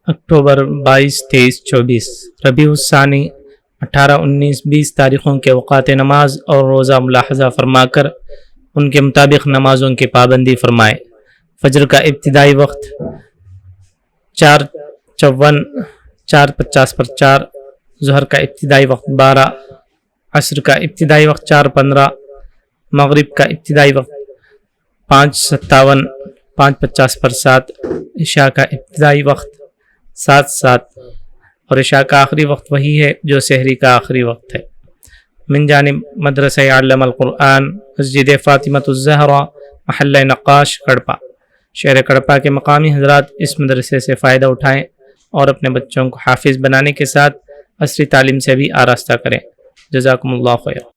اکتوبر 22، 23، 24 ربیع الثانی 18، 19، 20 تاریخوں کے اوقات نماز اور روزہ ملاحظہ فرما کر ان کے مطابق نمازوں کی پابندی فرمائے۔ فجر کا ابتدائی وقت 4:54، 4:50 پر 4، ظہر کا ابتدائی وقت 12، عصر کا ابتدائی وقت 4:15، مغرب کا ابتدائی وقت 5:57، 5:50 پر 7، عشاء کا ابتدائی وقت 7:07 اور عشاء کا آخری وقت وہی ہے جو سحری کا آخری وقت ہے۔ من جانب مدرسہ علم القرآن، مسجد فاطمۃ الزہرا، محلہ نقاش، کڑپا۔ شہر کڑپا کے مقامی حضرات اس مدرسے سے فائدہ اٹھائیں اور اپنے بچوں کو حافظ بنانے کے ساتھ عصری تعلیم سے بھی آراستہ کریں۔ جزاکم اللہ خیر۔